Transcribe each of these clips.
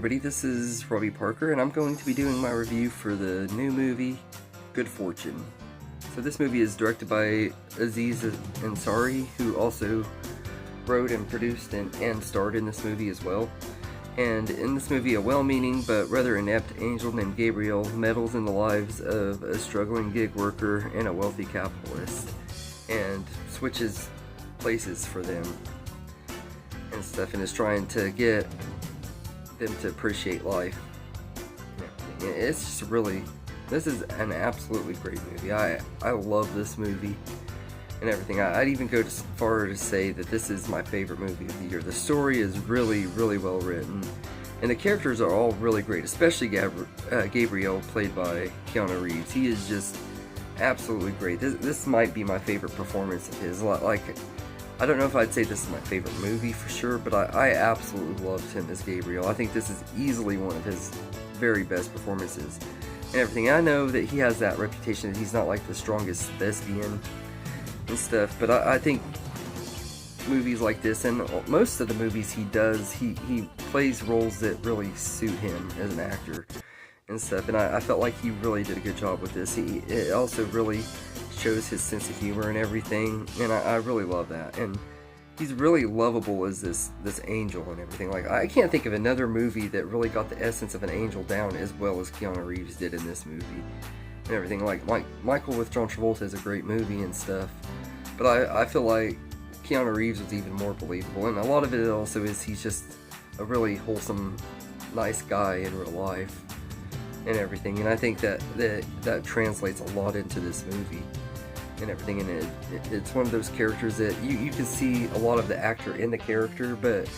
everybody, this is Robbie Parker, and I'm going to be doing my review for the new movie, Good Fortune. So this movie is directed by Aziz Ansari, who also wrote and produced and starred in this movie as well. And in this movie, a well-meaning but rather inept angel named Gabriel meddles in the lives of a struggling gig worker and a wealthy capitalist, and switches places for them and stuff, and is trying to get them to appreciate life. It's just this is an absolutely great movie. I love this movie and everything. I'd even go as far to say that this is my favorite movie of the year. The story is really well written, and the characters are all really great, especially Gabriel, played by Keanu Reeves. He is just absolutely great. This might be my favorite performance of his. Like, I don't know if I'd say this is my favorite movie for sure, but I absolutely loved him as Gabriel. I think this is easily one of his very best performances and everything. I know that he has that reputation that he's not like the strongest thespian and stuff, but I think movies like this, and most of the movies he does, he plays roles that really suit him as an actor and stuff, and I felt like he really did a good job with this. It also really shows his sense of humor and everything, and I really love that. And he's really lovable as this angel and everything. Like, I can't think of another movie that really got the essence of an angel down as well as Keanu Reeves did in this movie and everything. Like Michael with John Travolta is a great movie and stuff, but I feel like Keanu Reeves was even more believable, and a lot of it also is he's just a really wholesome, nice guy in real life and everything, and I think that translates a lot into this movie and everything. And it's one of those characters that you can see a lot of the actor in the character, but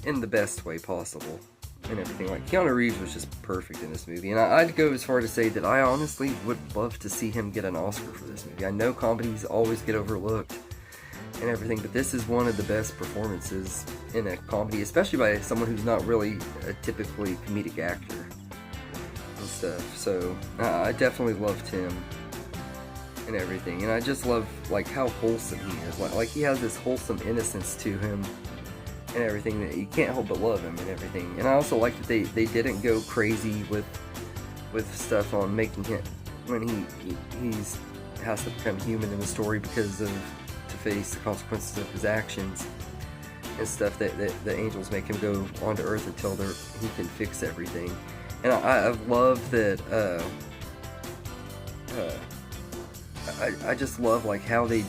in the best way possible and everything. Like, Keanu Reeves was just perfect in this movie, and I'd go as far to say that I honestly would love to see him get an Oscar for this movie. I know comedies always get overlooked and everything, but this is one of the best performances in a comedy, especially by someone who's not really a typically comedic actor and stuff. So I definitely loved him and everything, and I just love like how wholesome he is. Like he has this wholesome innocence to him and everything that you can't help but love him and everything. And I also like that they didn't go crazy with stuff on making him when he's has to become human in the story because of to face the consequences of his actions and stuff, that the angels make him go onto Earth until he can fix everything. And I love that. I just love like how they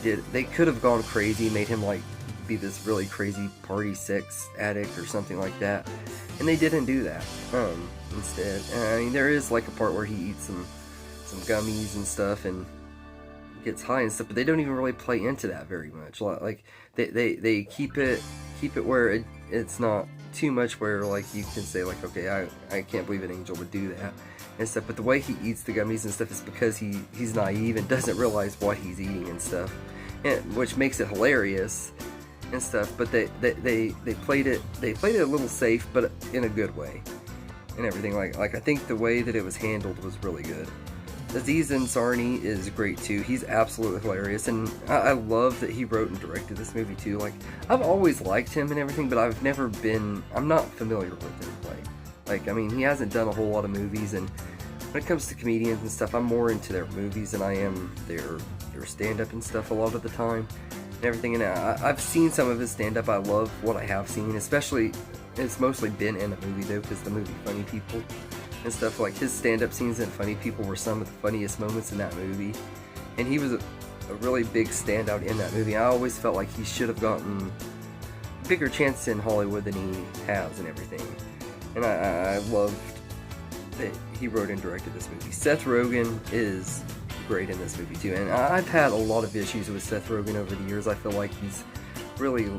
could have gone crazy, made him like be this really crazy party sex addict or something like that, and they didn't do that. Instead, I mean, there is like a part where he eats some gummies and stuff and gets high and stuff, but they don't even really play into that very much. Like they keep it where it's not too much where like you can say like, okay, I can't believe an angel would do that and stuff. But the way he eats the gummies and stuff is because he's naive and doesn't realize what he's eating and stuff, and which makes it hilarious and stuff. But they played it a little safe, but in a good way and everything. Like I think the way that it was handled was really good. Aziz Ansari is great too. He's absolutely hilarious, and I love that he wrote and directed this movie too. Like, I've always liked him and everything, but I'm not familiar with him. Like, I mean, he hasn't done a whole lot of movies, and when it comes to comedians and stuff, I'm more into their movies than I am their stand-up and stuff a lot of the time and everything. And I've seen some of his stand-up. I love what I have seen, especially, it's mostly been in a movie though, because the movie Funny People and stuff, like his stand-up scenes in Funny People were some of the funniest moments in that movie, and he was a really big standout in that movie. I always felt like he should have gotten a bigger chance in Hollywood than he has and everything, and I loved that he wrote and directed this movie. Seth Rogen is great in this movie too, and I've had a lot of issues with Seth Rogen over the years. I feel like he's really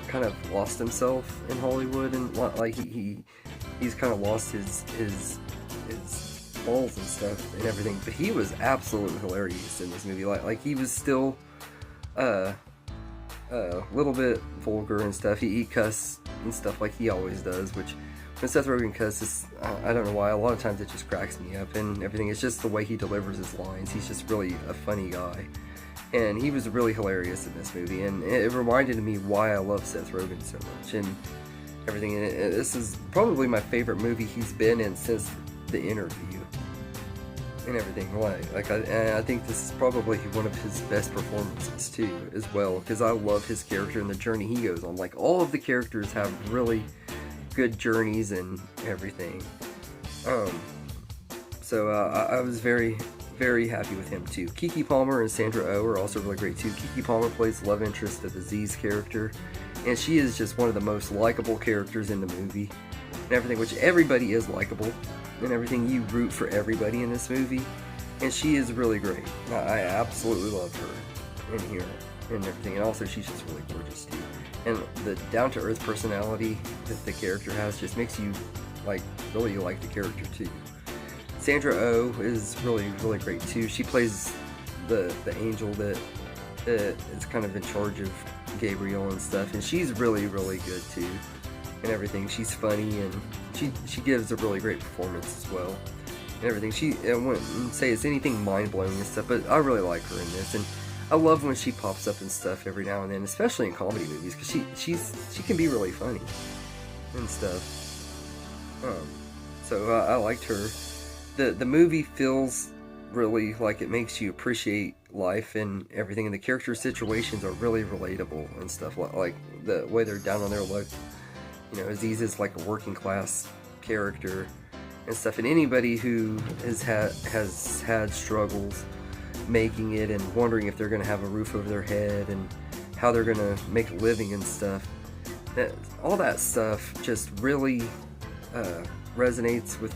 kind of lost himself in Hollywood, and like he's kind of lost his balls and stuff and everything, but he was absolutely hilarious in this movie. Like he was still a little bit vulgar and stuff. He cuss and stuff like he always does, which when Seth Rogen cusses, I don't know why, a lot of times it just cracks me up and everything. It's just the way he delivers his lines. He's just really a funny guy, and he was really hilarious in this movie, and it reminded me why I love Seth Rogen so much. And everything in it. This is probably my favorite movie he's been in since The Interview and everything. I think this is probably one of his best performances too, as well, because I love his character and the journey he goes on. Like, all of the characters have really good journeys and everything. So I was very, very happy with him too. Keke Palmer and Sandra Oh are also really great too. Keke Palmer plays the love interest of Aziz character, and she is just one of the most likable characters in the movie and everything, which everybody is likable and everything. You root for everybody in this movie, and she is really great. I absolutely love her in here and everything, and also she's just really gorgeous too. And the down-to-earth personality that the character has just makes you really like the character too. Sandra Oh is really, really great too. She plays the angel that is kind of in charge of Gabriel and stuff, and she's really, really good too and everything. She's funny, and she gives a really great performance as well and everything. I wouldn't say it's anything mind-blowing and stuff, but I really like her in this, and I love when she pops up and stuff every now and then, especially in comedy movies, because she can be really funny and stuff. So I liked her. The movie feels really like it makes you appreciate life and everything, and the character situations are really relatable and stuff, like the way they're down on their luck. You know, Aziz is like a working class character and stuff, and anybody who has had struggles making it and wondering if they're going to have a roof over their head and how they're going to make a living and stuff, all that stuff just really resonates with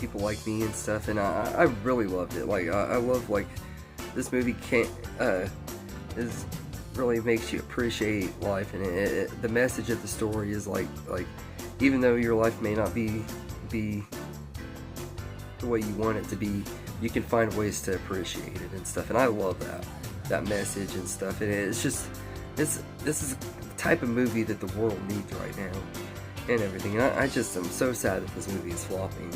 people like me and stuff, and I really loved it. I love, this movie really makes you appreciate life, and the message of the story is like even though your life may not be the way you want it to be, you can find ways to appreciate it and stuff, and I love that message and stuff. And this is the type of movie that the world needs right now and everything, and I just am so sad that this movie is flopping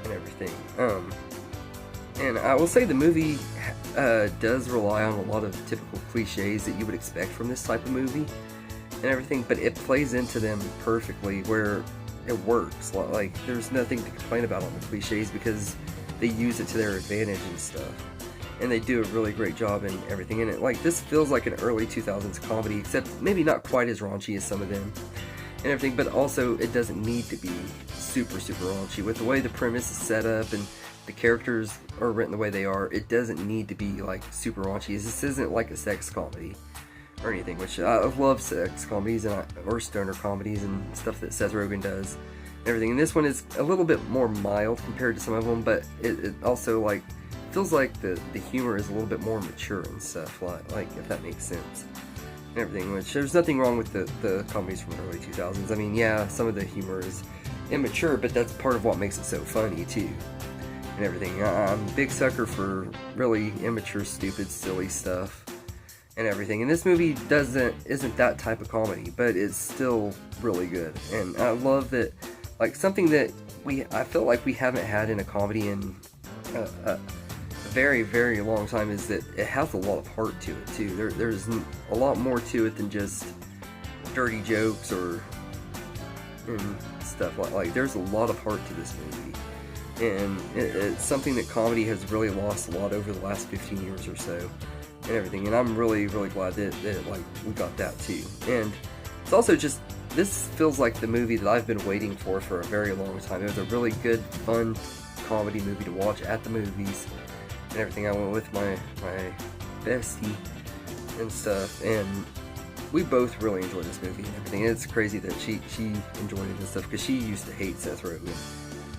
and everything. And I will say the movie does rely on a lot of typical cliches that you would expect from this type of movie and everything, but it plays into them perfectly where it works. Like, there's nothing to complain about on the cliches because they use it to their advantage and stuff, and they do a really great job in everything. And this feels like an early 2000s comedy, except maybe not quite as raunchy as some of them and everything, but also it doesn't need to be super, super raunchy. With the way the premise is set up and the characters are written the way they are, it doesn't need to be super raunchy. This isn't like a sex comedy or anything, which I love sex comedies or stoner comedies and stuff that Seth Rogen does and everything. And this one is a little bit more mild compared to some of them, but it also feels like the humor is a little bit more mature and stuff, like if that makes sense and everything, which there's nothing wrong with the comedies from the early 2000s. I mean, yeah, some of the humor is immature, but that's part of what makes it so funny too and everything. I'm a big sucker for really immature, stupid, silly stuff and everything, and this movie isn't that type of comedy, but it's still really good. And I love that, something that I feel like we haven't had in a comedy in a very, very long time is that it has a lot of heart to it too. There's a lot more to it than just dirty jokes and stuff. There's a lot of heart to this movie, and it's something that comedy has really lost a lot over the last 15 years or so and everything, and I'm really, really glad that we got that too. And it's also just, this feels like the movie that I've been waiting for a very long time. It was a really good, fun comedy movie to watch at the movies and everything. I went with my bestie and stuff, and we both really enjoyed this movie and everything. And it's crazy that she enjoyed it and stuff, because she used to hate Seth Rogen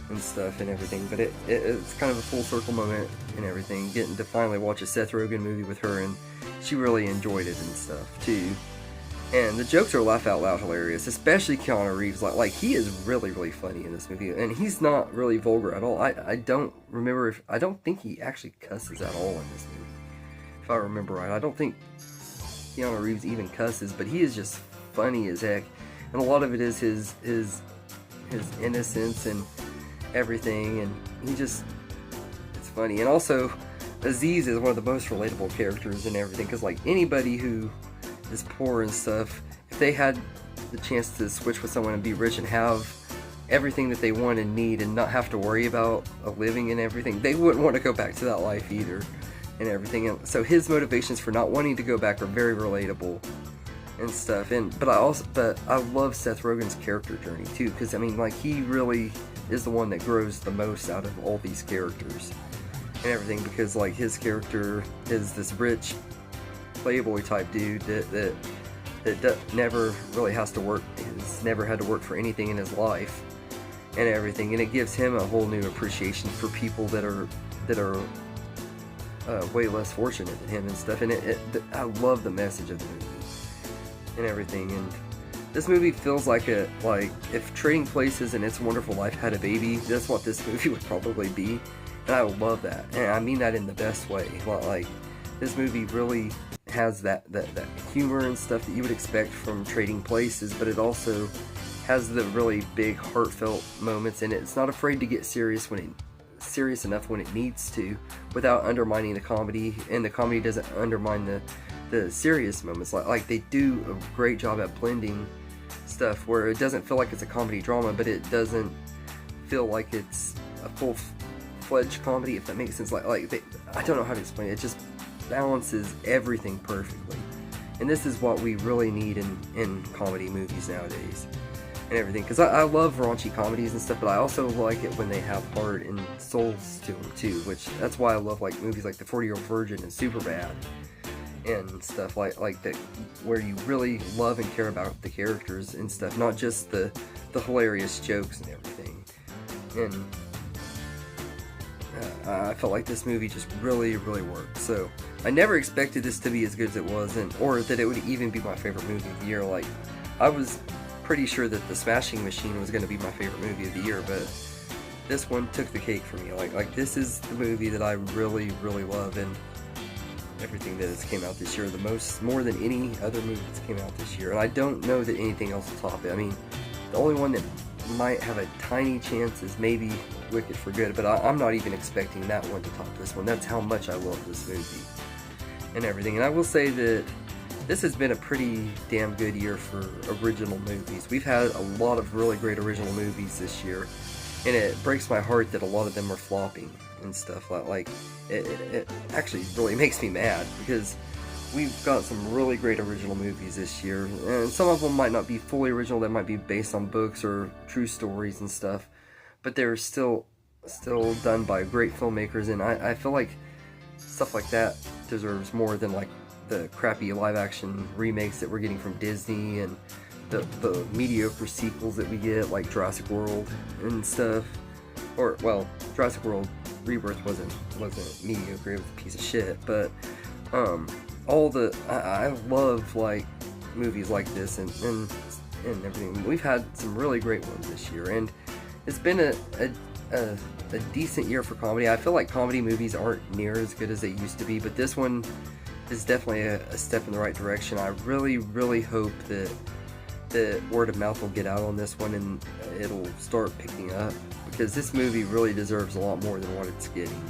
and stuff and everything, but it's kind of a full circle moment and everything, getting to finally watch a Seth Rogen movie with her, and she really enjoyed it and stuff too. And the jokes are laugh out loud hilarious, especially Keanu Reeves. He is really, really funny in this movie, and he's not really vulgar at all. I don't think he actually cusses at all in this movie, if I remember right. I don't think Keanu Reeves even cusses, but he is just funny as heck, and a lot of it is his innocence and everything, and it's funny. And also, Aziz is one of the most relatable characters and everything, because anybody who is poor and stuff, if they had the chance to switch with someone and be rich and have everything that they want and need and not have to worry about a living and everything, they wouldn't want to go back to that life either and everything. And so his motivations for not wanting to go back are very relatable and stuff. But I love Seth Rogen's character journey too, because I mean, like, he really is the one that grows the most out of all these characters and everything, because like his character is this rich playboy type dude that never really has to work, has never had to work for anything in his life and everything, and it gives him a whole new appreciation for people that are way less fortunate than him and stuff. And I love the message of the movie and everything. And this movie feels like if Trading Places and It's a Wonderful Life had a baby, that's what this movie would probably be. And I love that, and I mean that in the best way. Like, this movie really has that humor and stuff that you would expect from Trading Places, but it also has the really big heartfelt moments in it. It's not afraid to get serious enough when it needs to, without undermining the comedy, and the comedy doesn't undermine the serious moments. Like they do a great job at blending stuff where it doesn't feel like it's a comedy drama, but it doesn't feel like it's a full-fledged comedy, if that makes sense. I don't know how to explain it. It just balances everything perfectly, and this is what we really need in comedy movies nowadays and everything, because I love raunchy comedies and stuff, but I also like it when they have heart and souls to them too, which that's why I love like movies like The 40-Year-Old Virgin and Superbad and stuff like that, where you really love and care about the characters and stuff, not just the hilarious jokes and everything. And I felt like this movie just really worked. So I never expected this to be as good as it was, or that it would even be my favorite movie of the year. Like, I was pretty sure that The Smashing Machine was going to be my favorite movie of the year, but this one took the cake for me. Like this is the movie that I really love, and everything that has came out this year, more than any other movie that's came out this year. And I don't know that anything else will top it. I mean, the only one that might have a tiny chance is maybe Wicked for Good, but I'm not even expecting that one to top this one. That's how much I love this movie and everything. And I will say that this has been a pretty damn good year for original movies. We've had a lot of really great original movies this year, and it breaks my heart that a lot of them are flopping and stuff. Like it actually really makes me mad, because we've got some really great original movies this year, and some of them might not be fully original. They might be based on books or true stories and stuff, but they're still done by great filmmakers, and I feel like stuff like that deserves more than like the crappy live action remakes that we're getting from Disney, and the mediocre sequels that we get, like Jurassic World and stuff. Or, well, Jurassic World Rebirth wasn't mediocre, it was a piece of shit, but I love like movies like this and everything. We've had some really great ones this year, and it's been a decent year for comedy. I feel like comedy movies aren't near as good as they used to be, but this one is definitely a step in the right direction. I really hope that word of mouth will get out on this one and it'll start picking up, because this movie really deserves a lot more than what it's getting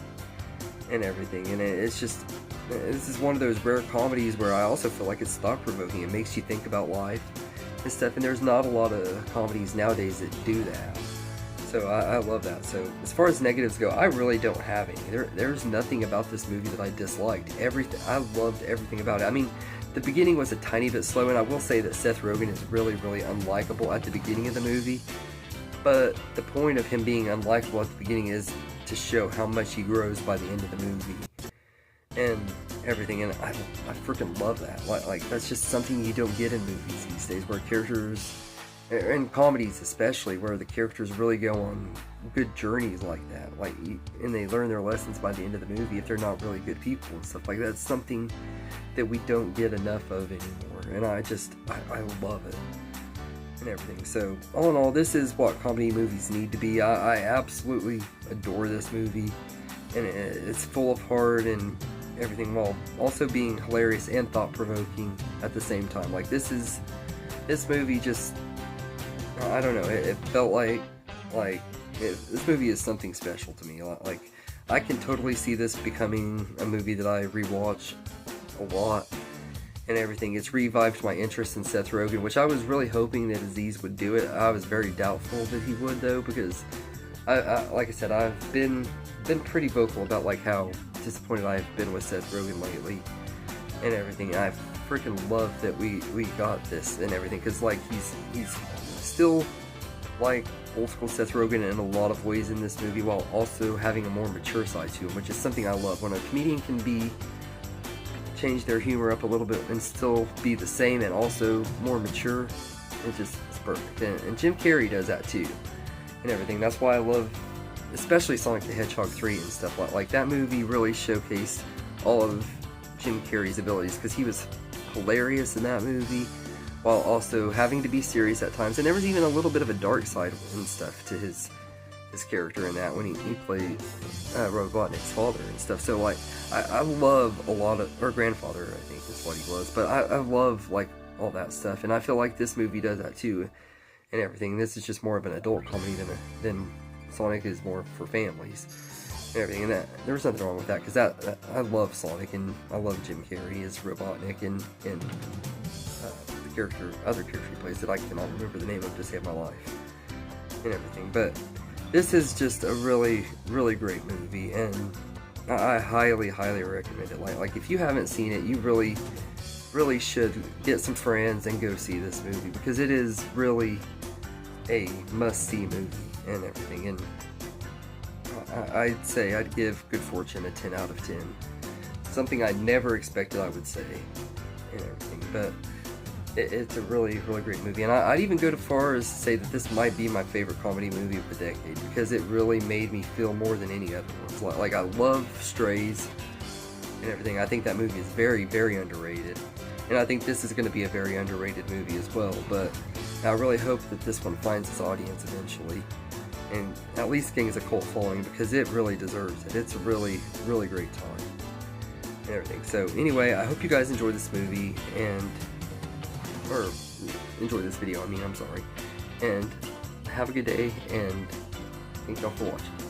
and everything. And this is one of those rare comedies where I also feel like it's thought-provoking. It makes you think about life and stuff, and there's not a lot of comedies nowadays that do that. So I love that. So as far as negatives go, I really don't have any. There's nothing about this movie that I disliked. I loved everything about it. I mean, the beginning was a tiny bit slow, and I will say that Seth Rogen is really unlikable at the beginning of the movie. But the point of him being unlikable at the beginning is to show how much he grows by the end of the movie and everything. And I freaking love that. Like that's just something you don't get in movies these days, where characters, and comedies especially, where the characters really go on good journeys like that, and they learn their lessons by the end of the movie if they're not really good people and stuff like that. It's something that we don't get enough of anymore, and I love it and everything. So all in all, this is what comedy movies need to be. I absolutely adore this movie, and it's full of heart and everything, while also being hilarious and thought-provoking at the same time. Like this movie just, I don't know, it felt like this movie is something special to me. Like, I can totally see this becoming a movie that I rewatch a lot and everything. It's revived my interest in Seth Rogen, which I was really hoping that Aziz would do it. I was very doubtful that he would, though, because like I said, I've been pretty vocal about like how disappointed I've been with Seth Rogen lately and everything. I freaking love that we got this and everything, because like he's still like old school Seth Rogen in a lot of ways in this movie, while also having a more mature side to him, which is something I love. When a comedian can change their humor up a little bit and still be the same and also more mature, it's perfect. And Jim Carrey does that too and everything. That's why I love especially Sonic the Hedgehog 3 and stuff like that. Movie really showcased all of Jim Carrey's abilities, because he was hilarious in that movie while also having to be serious at times, and there was even a little bit of a dark side and stuff to his character in that when he played Robotnik's father and stuff. So like I love a lot of, or grandfather I think is what he was, but I love like all that stuff, and I feel like this movie does that too and everything. This is just more of an adult comedy than Sonic is more for families and everything, and that there was nothing wrong with that, because that I love Sonic and I love Jim Carrey as Robotnik and other character he plays that I cannot remember the name of to save my life and everything. But this is just a really, really great movie, and I highly, highly recommend it. Like if you haven't seen it, you really, really should get some friends and go see this movie, because it is really a must-see movie and everything. And I'd say I'd give Good Fortune a 10 out of 10. Something I never expected I would say and everything, but it's a really, really great movie. And I'd even go as far as to say that this might be my favorite comedy movie of the decade, because it really made me feel more than any other ones. Like I love Strays and everything. I think that movie is very, very underrated, and I think this is going to be a very underrated movie as well. But I really hope that this one finds its audience eventually, and at least gains a cult following, because it really deserves it. It's a really, really great time and everything. So anyway, I hope you guys enjoyed this movie, or enjoy this video, I'm sorry, and have a good day, and thank y'all for watching.